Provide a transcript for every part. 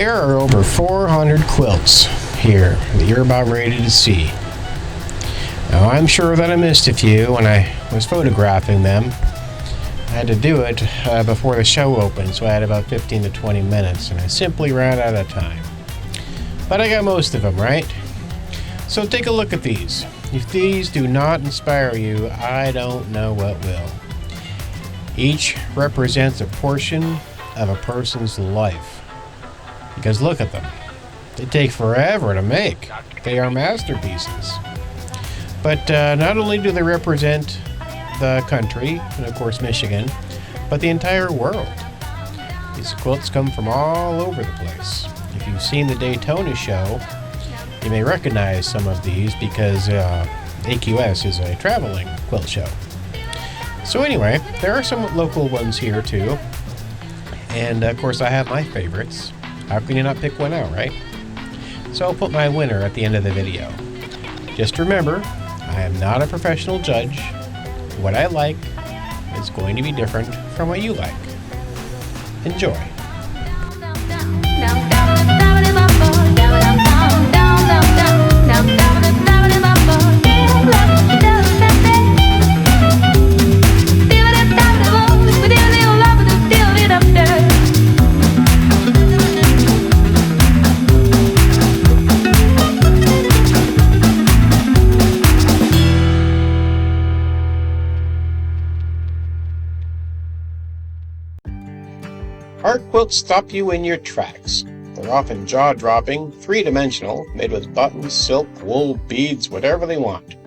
There are over 400 quilts here that you're about ready to see. Now, I'm sure that I missed a few when I was photographing them. I had to do it before the show opened, so I had about 15 to 20 minutes, and I simply ran out of time. But I got most of them, right? So take a look at these. If these do not inspire you, I don't know what will. Each represents a portion of a person's life. Because look at them. They take forever to make. They are masterpieces. But not only do they represent the country, and of course Michigan, but the entire world. These quilts come from all over the place. If you've seen the Daytona show, you may recognize some of these because AQS is a traveling quilt show. So anyway, there are some local ones here too. And of course I have my favorites. How can you not pick one out, right? So I'll put my winner at the end of the video. Just remember, I am not a professional judge. What I like is going to be different from what you like. Enjoy. Art quilts stop you in your tracks. They're often jaw-dropping, three-dimensional, made with buttons, silk, wool, beads, whatever they want.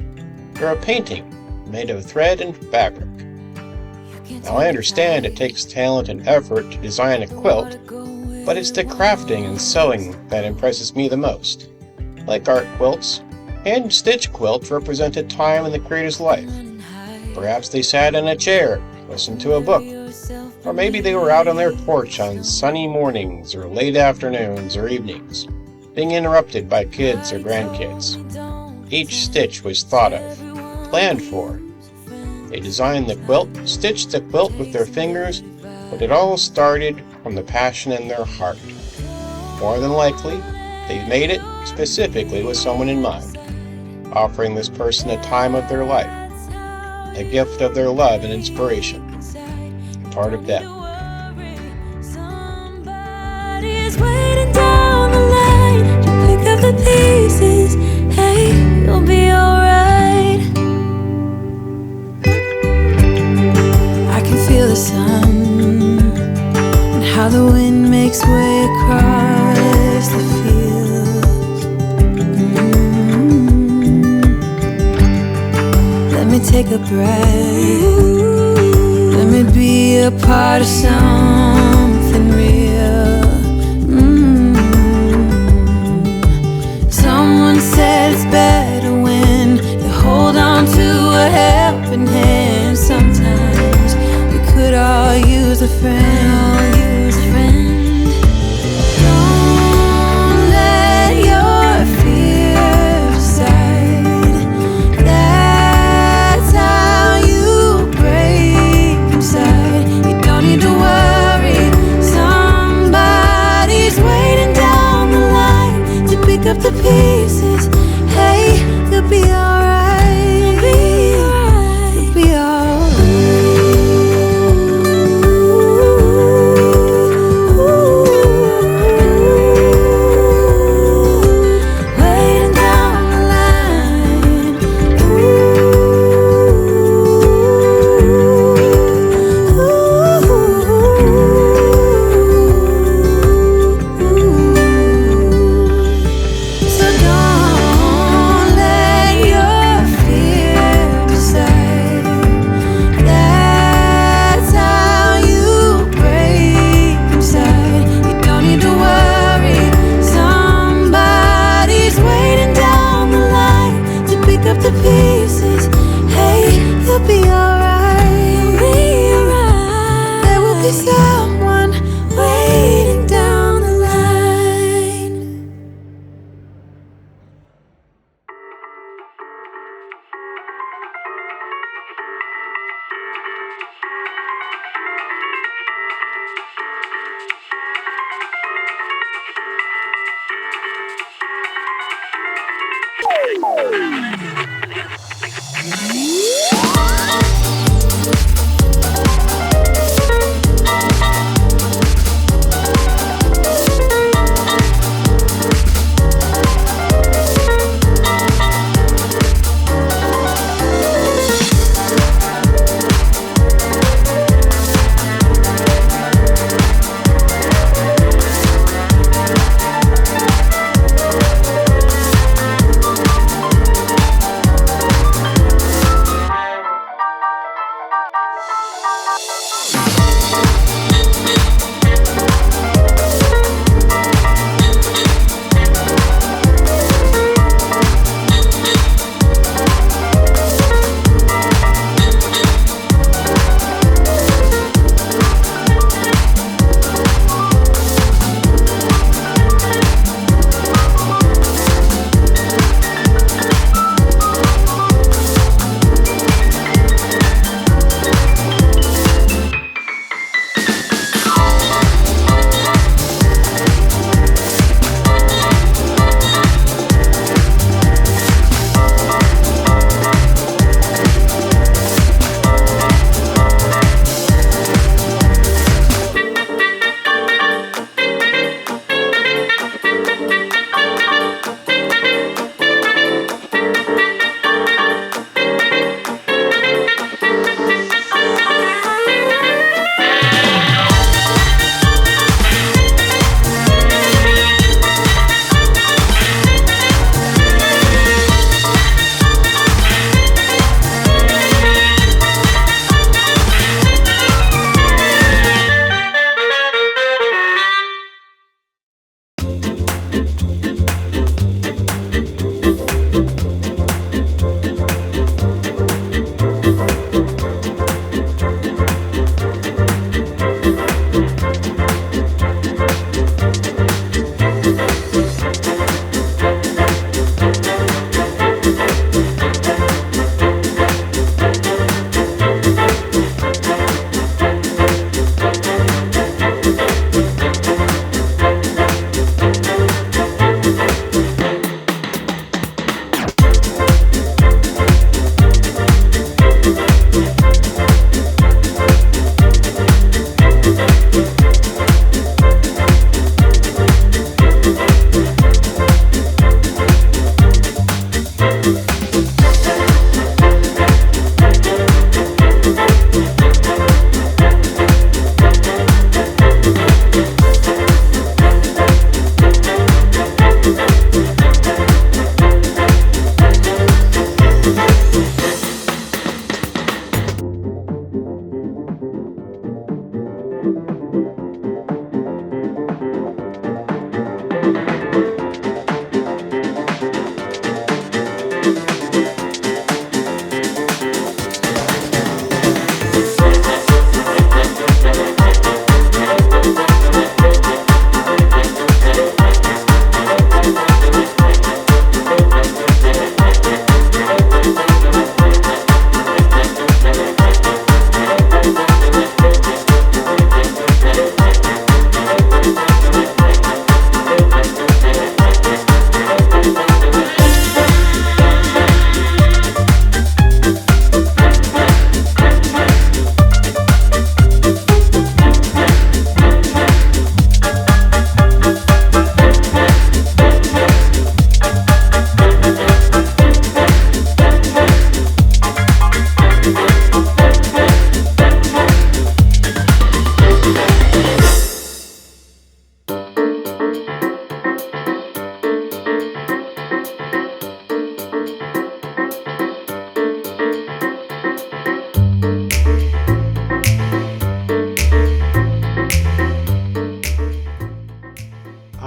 They're a painting, made of thread and fabric. Now I understand it takes talent and effort to design a quilt, but it's the crafting and sewing that impresses me the most. Like art quilts, hand-stitched quilts represent a time in the creator's life. Perhaps they sat in a chair, listened to a book, or maybe they were out on their porch on sunny mornings or late afternoons or evenings, being interrupted by kids or grandkids. Each stitch was thought of, planned for. They designed the quilt, stitched the quilt with their fingers, but it all started from the passion in their heart. More than likely, they made it specifically with someone in mind, offering this person a time of their life, a gift of their love and inspiration. Part of that. Somebody's waiting down the line to pick up the pieces. Hey, you'll be alright. I can feel the sun and how the wind makes way across the fields. Let me take a breath. Let me be a part of something real. Someone said it's better when you hold on to a helping hand. Sometimes we could all use a friend. Don't let your fear decide. That's how you break. You don't need to worry.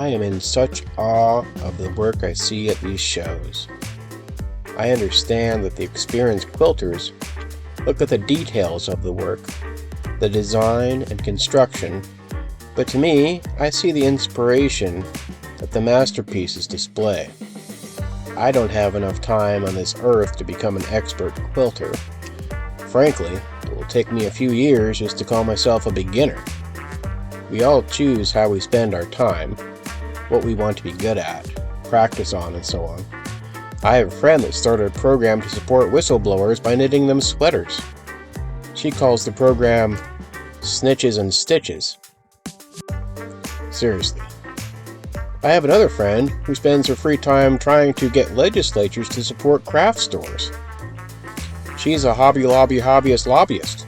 am in such awe of the work I see at these shows. I understand that the experienced quilters look at the details of the work, the design and construction, but to me, I see the inspiration that the masterpieces display. I don't have enough time on this earth to become an expert quilter. Frankly, it will take me a few years just to call myself a beginner. We all choose how we spend our time, what we want to be good at, practice on, and so on. I have a friend that started a program to support whistleblowers by knitting them sweaters. She calls the program Snitches and Stitches. Seriously. I have another friend who spends her free time trying to get legislatures to support craft stores. She's a Hobby Lobby hobbyist.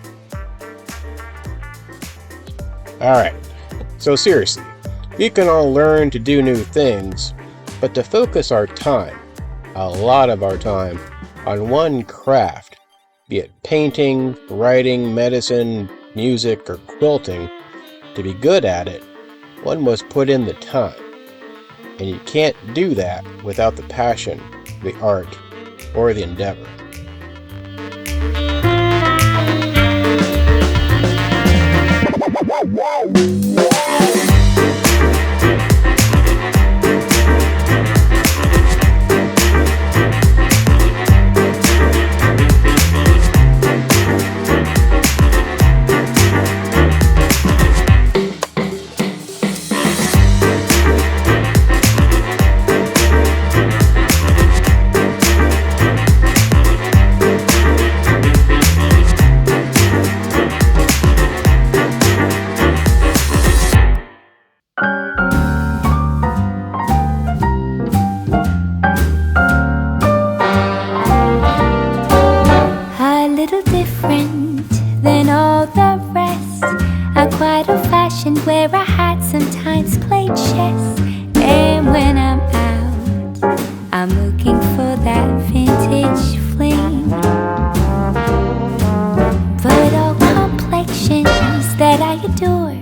Alright, so seriously, we can all learn to do new things, but to focus our time, a lot of our time, on one craft, be it painting, writing, medicine, music, or quilting, to be good at it, one must put in the time. And you can't do that without the passion, the art, or the endeavor. Where I had sometimes played chess, and when I'm out, I'm looking for that vintage fling. But all complexions that I adore,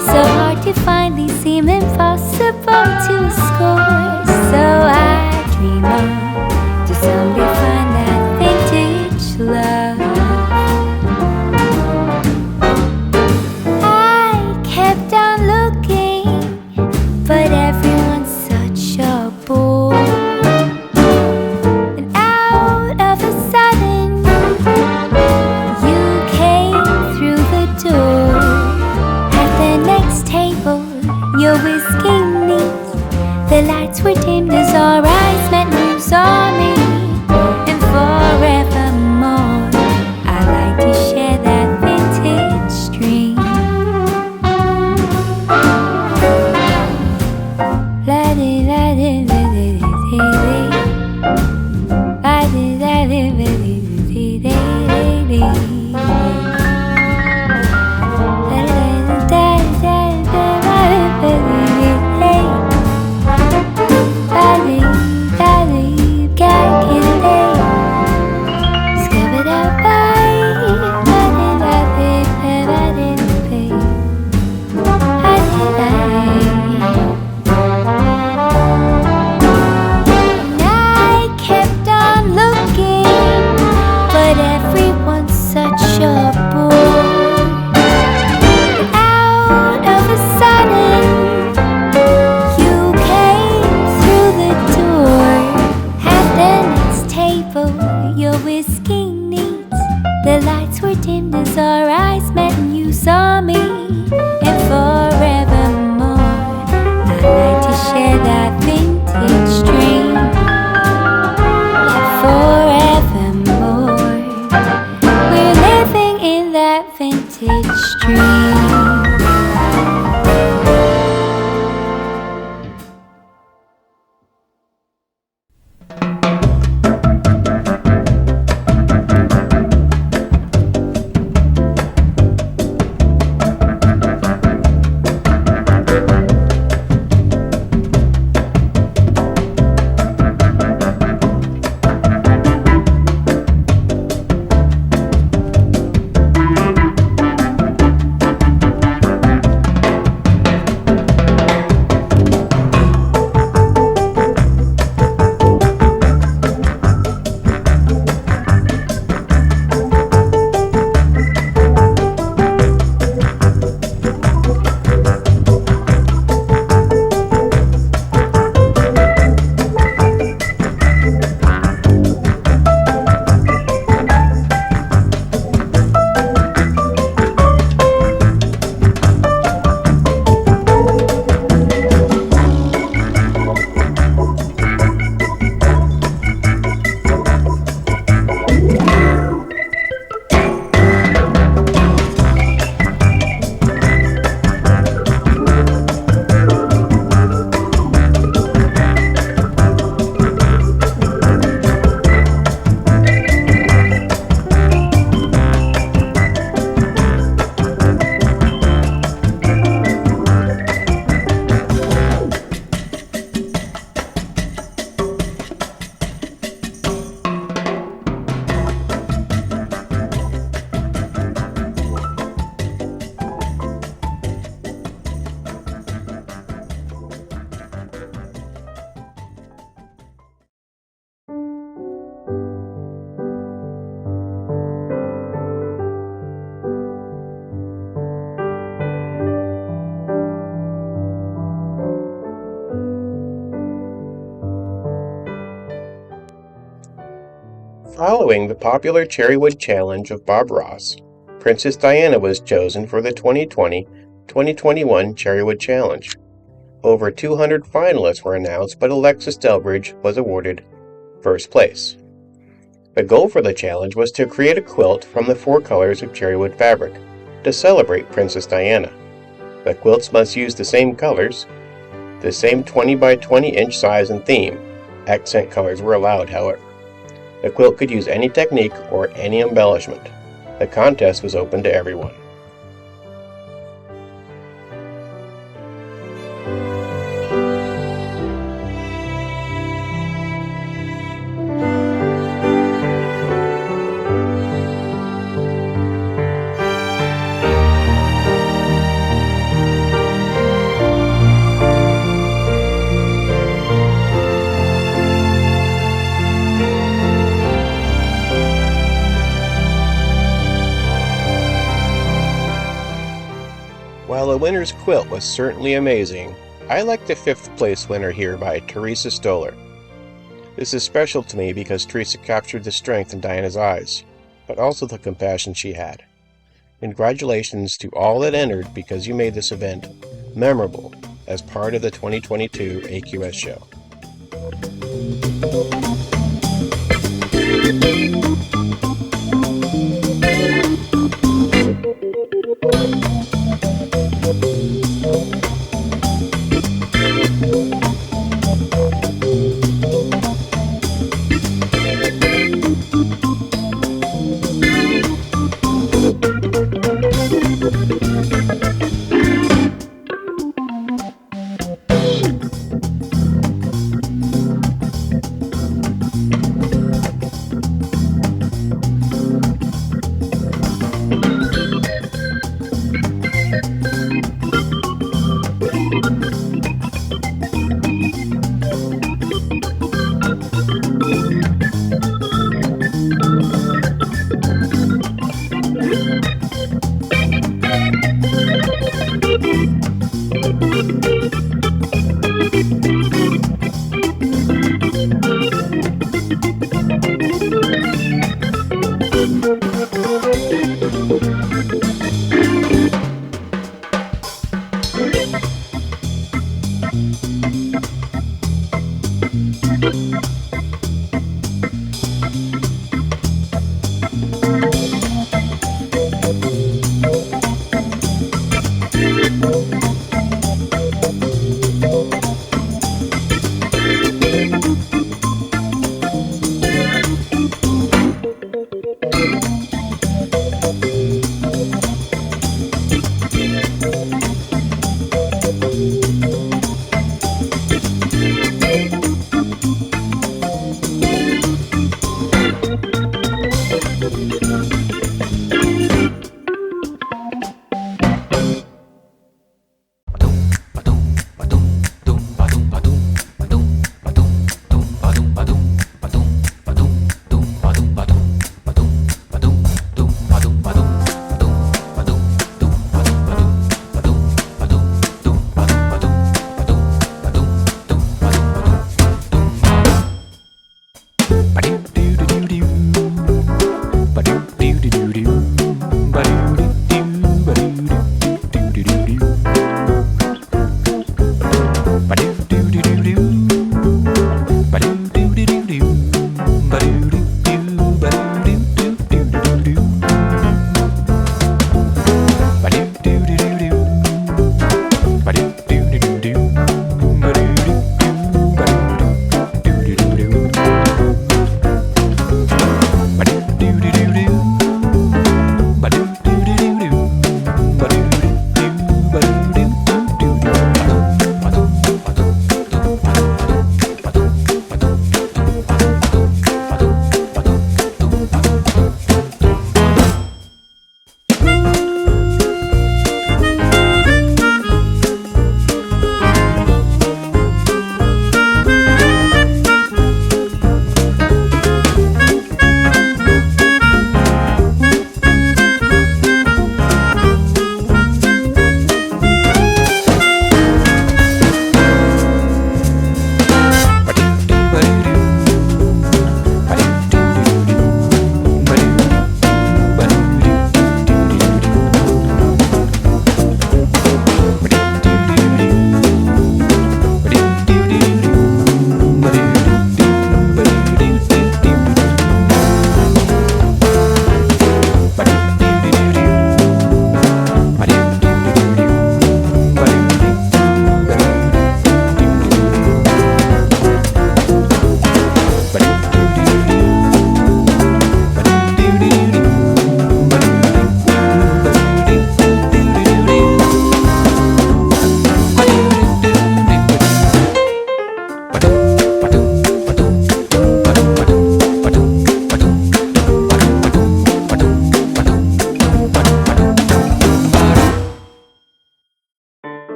so hard to find, these seem impossible to score. So I dream on to someday find that vintage love. But everyone's such a bore, and out of a sudden you came through the door. At the next table, your whiskey neat, the lights were dimmed as our eyes met and you saw me. And forevermore, I like to share that vintage dream. Following the popular Cherrywood challenge of Bob Ross, Princess Diana was chosen for the 2020-2021 Cherrywood Challenge. Over 200 finalists were announced, but Alexis Delbridge was awarded first place. The goal for the challenge was to create a quilt from the 4 colors of Cherrywood fabric to celebrate Princess Diana. The quilts must use the same colors, the same 20 by 20 inch size and theme. Accent colors were allowed, however. The quilt could use any technique or any embellishment. The contest was open to everyone. While the winner's quilt was certainly amazing, I like the 5th place winner here by Teresa Stoller. This is special to me because Teresa captured the strength in Diana's eyes, but also the compassion she had. Congratulations to all that entered because you made this event memorable as part of the 2022 AQS show.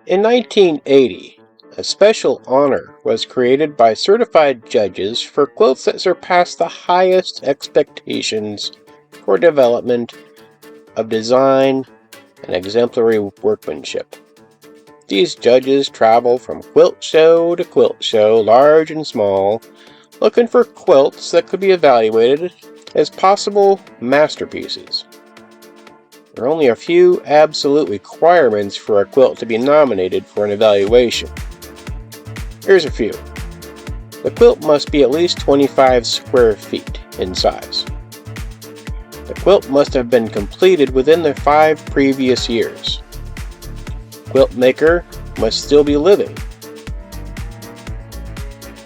In 1980, a special honor was created by certified judges for quilts that surpassed the highest expectations for development of design and exemplary workmanship. These judges travel from quilt show to quilt show, large and small, looking for quilts that could be evaluated as possible masterpieces. There are only a few absolute requirements for a quilt to be nominated for an evaluation. Here's a few. The quilt must be at least 25 square feet in size. The quilt must have been completed within the 5 previous years. Quilt maker must still be living.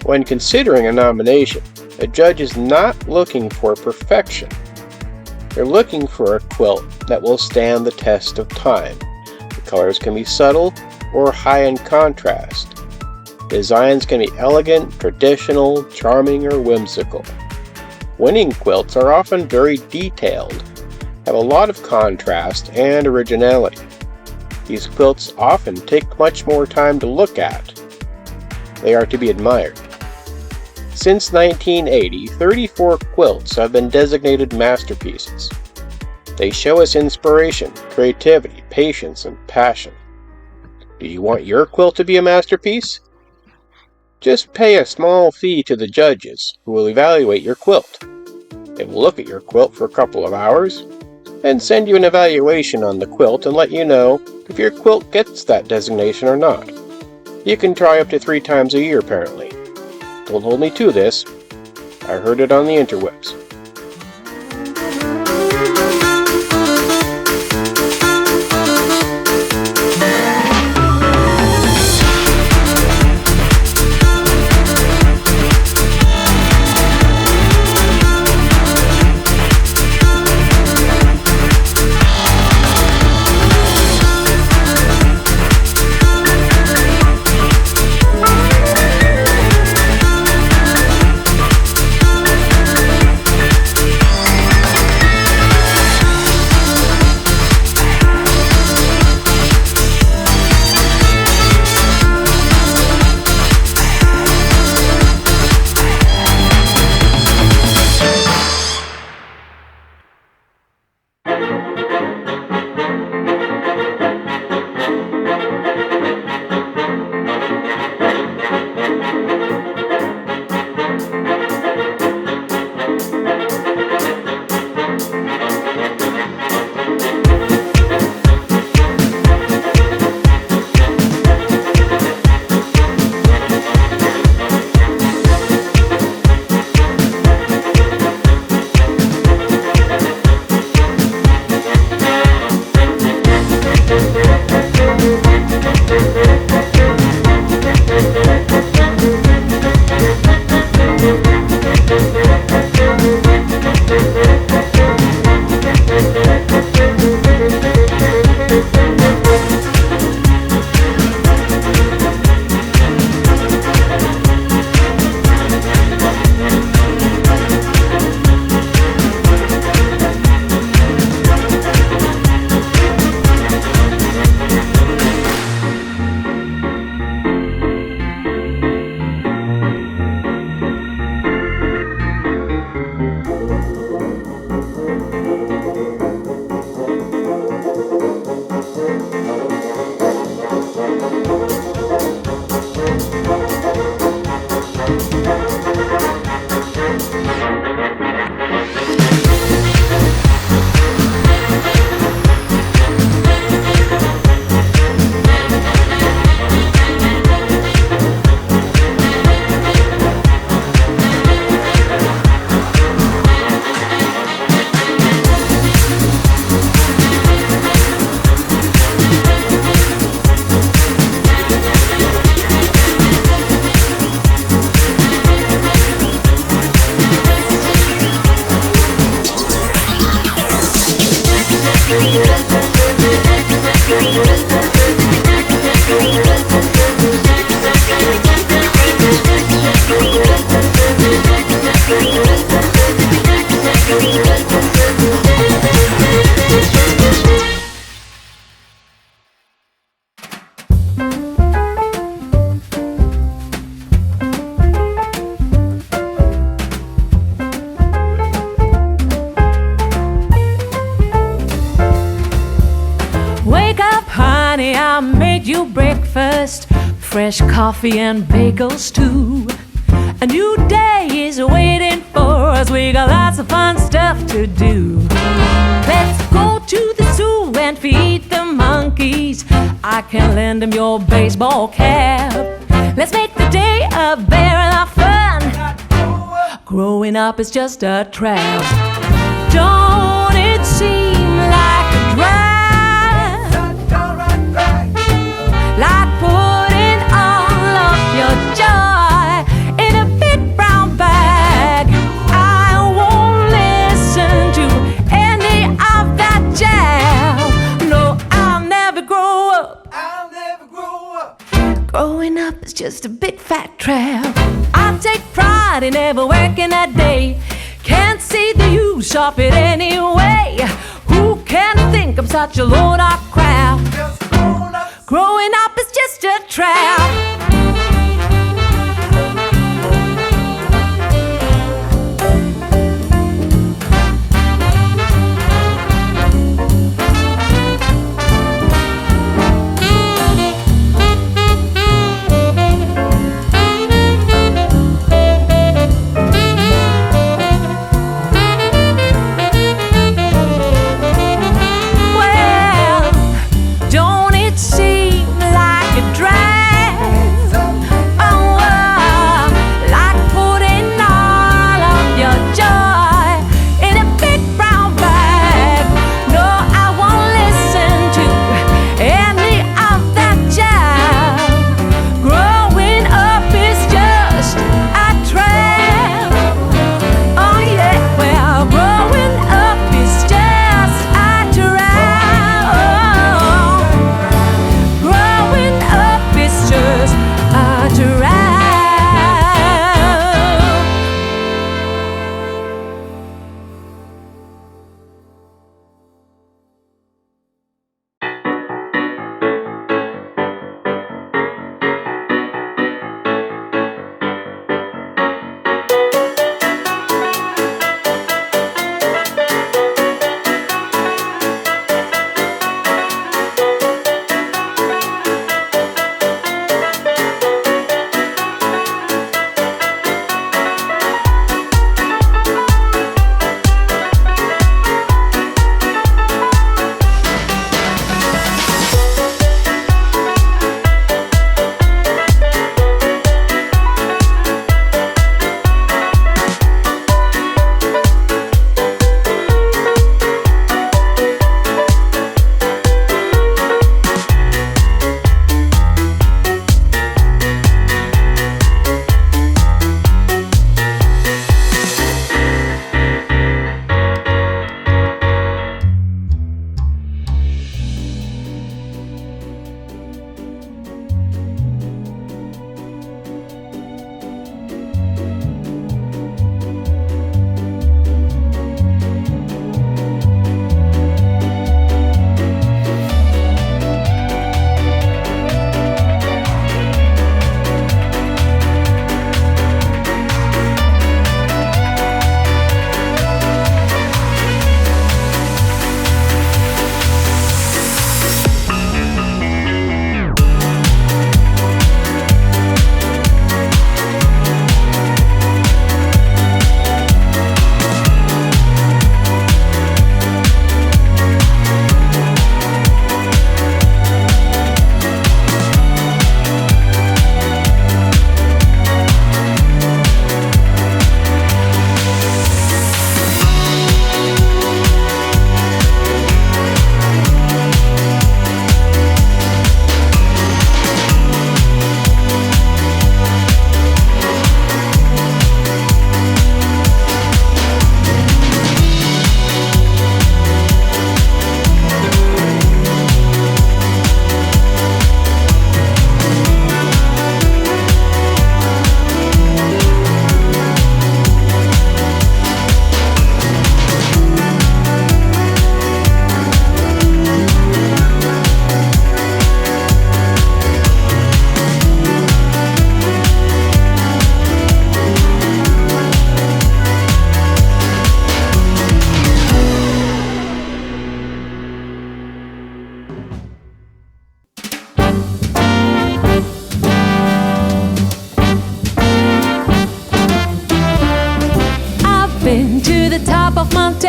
When considering a nomination, a judge is not looking for perfection. They're looking for a quilt that will stand the test of time. The colors can be subtle or high in contrast. Designs can be elegant, traditional, charming, or whimsical. Winning quilts are often very detailed, have a lot of contrast and originality. These quilts often take much more time to look at. They are to be admired. Since 1980, 34 quilts have been designated masterpieces. They show us inspiration, creativity, patience, and passion. Do you want your quilt to be a masterpiece? Just pay a small fee to the judges who will evaluate your quilt. They will look at your quilt for a couple of hours and send you an evaluation on the quilt and let you know if your quilt gets that designation or not. You can try up to 3 times a year apparently. Don't hold me to this. I heard it on the interwebs. Honey, I made you breakfast, fresh coffee and bagels too. A new day is waiting for us, we got lots of fun stuff to do. Let's go to the zoo and feed the monkeys. I can lend them your baseball cap. Let's make the day a barrel of fun. Growing up is just a trap. Don't it seem like a drag? Like putting all of your joy in a big brown bag. I won't listen to any of that jazz. No, I'll never grow up. I'll never grow up. Growing up is just a big fat trap. I take pride in never working a day. Can't see the use of it anyway. Who can think I'm such a load of crap? Growing up is just a trap. Well, don't it seem like a drag?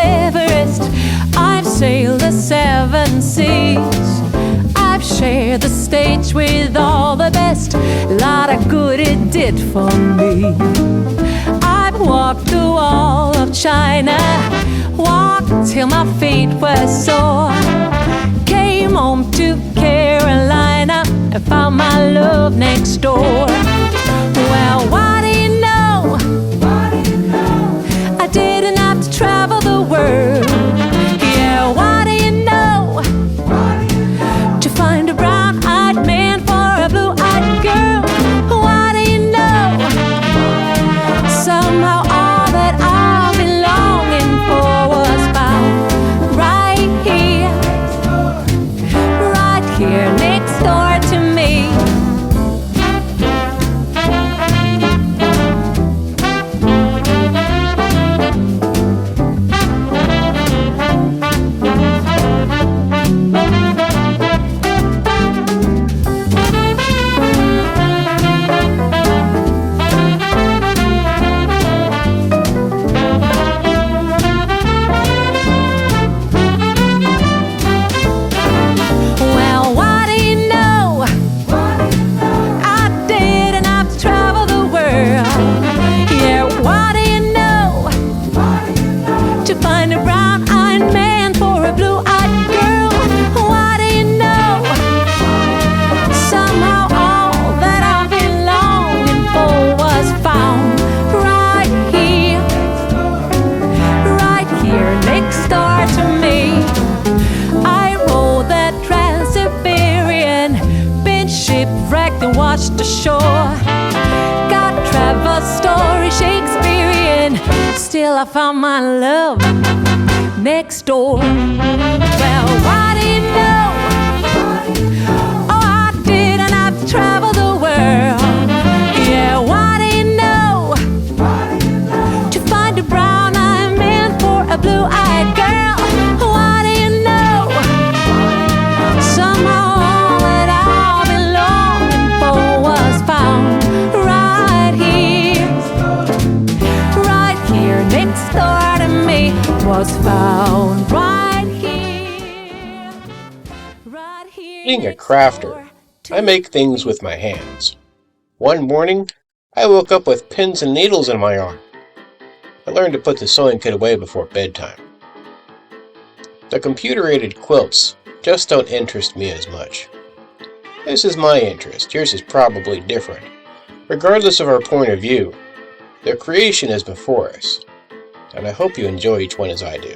Everest. I've sailed the 7 seas. I've shared the stage with all the best. A lot of good it did for me. I've walked the wall of China, walked till my feet were sore. Came home to Carolina and found my love next door. Well, what do you know? I didn't have to travel the world. Yeah, what do you know? To find a brown-eyed man for a blue-eyed girl. What do you know? Somehow all that I've been longing for was found right here next door to me. Watched the shore, got Trevor's story Shakespearean. Still I found my love next door. Well, what do you know? Oh, I didn't have to travel the world. Yeah, what do you know? To find a brown-eyed man for a blue-eyed girl. What do you know? Somehow all that I've been longing for was found right here next door to me. Was found right here. Being a crafter, I make things with my hands. One morning, I woke up with pins and needles in my arm. I learned to put the sewing kit away before bedtime. The computer-aided quilts just don't interest me as much. This is my interest, yours is probably different. Regardless of our point of view, the creation is before us, and I hope you enjoy each one as I do.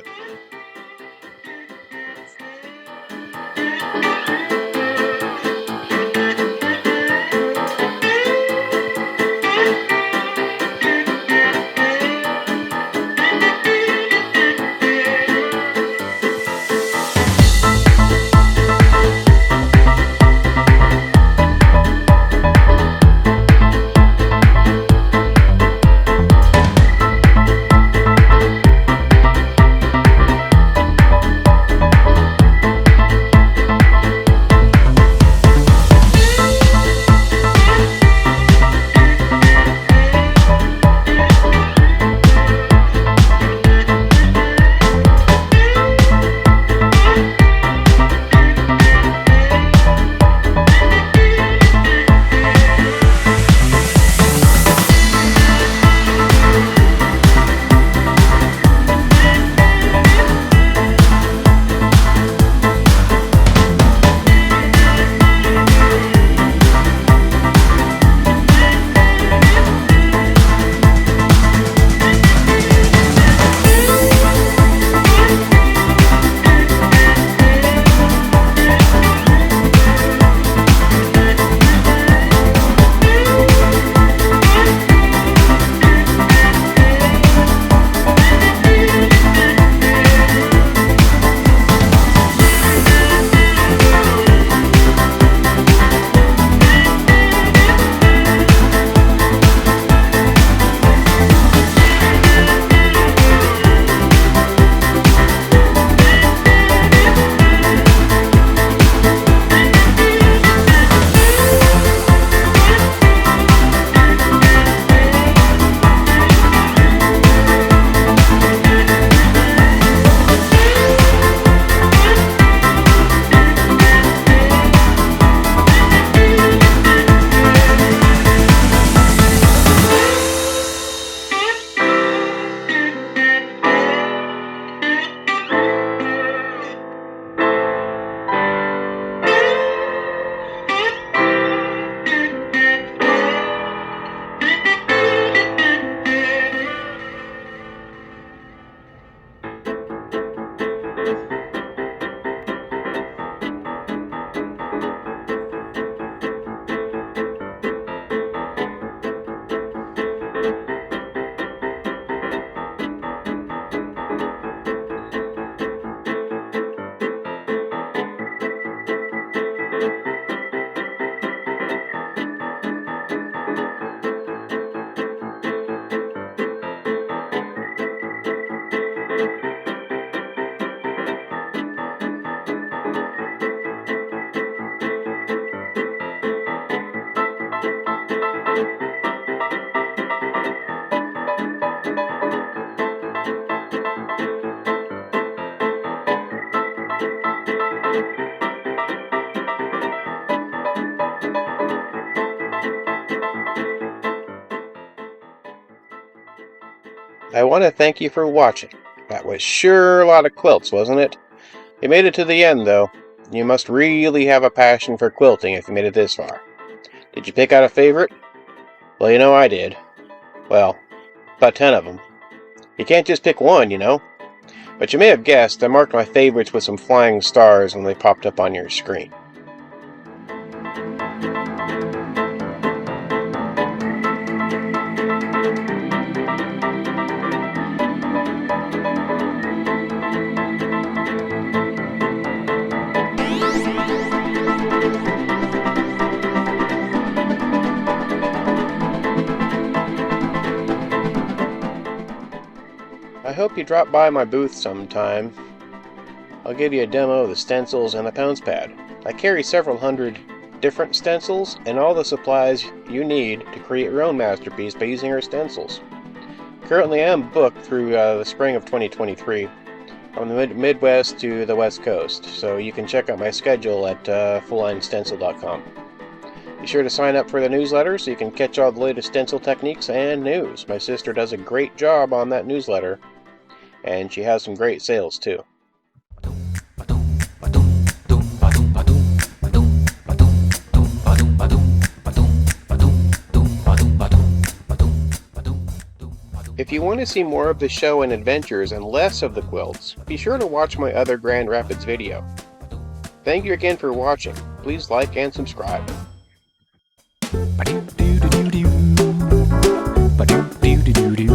I want to thank you for watching. That was sure a lot of quilts, wasn't it? You made it to the end, though. You must really have a passion for quilting if you made it this far. Did you pick out a favorite? Well, you know I did. Well, about 10 of them. You can't just pick one, you know. But you may have guessed, I marked my favorites with some flying stars when they popped up on your screen. I hope you drop by my booth sometime. I'll give you a demo of the stencils and the pounce pad. I carry several hundred different stencils and all the supplies you need to create your own masterpiece by using our stencils. Currently I am booked through the spring of 2023 from the Midwest to the West Coast, so you can check out my schedule at fulllinestencil.com. Be sure to sign up for the newsletter so you can catch all the latest stencil techniques and news. My sister does a great job on that newsletter, and she has some great sales too. If you want to see more of the show and adventures and less of the quilts, be sure to watch my other Grand Rapids video. Thank you again for watching. Please like and subscribe. Ba-do-do-do-do-do. Ba-do-do-do-do-do.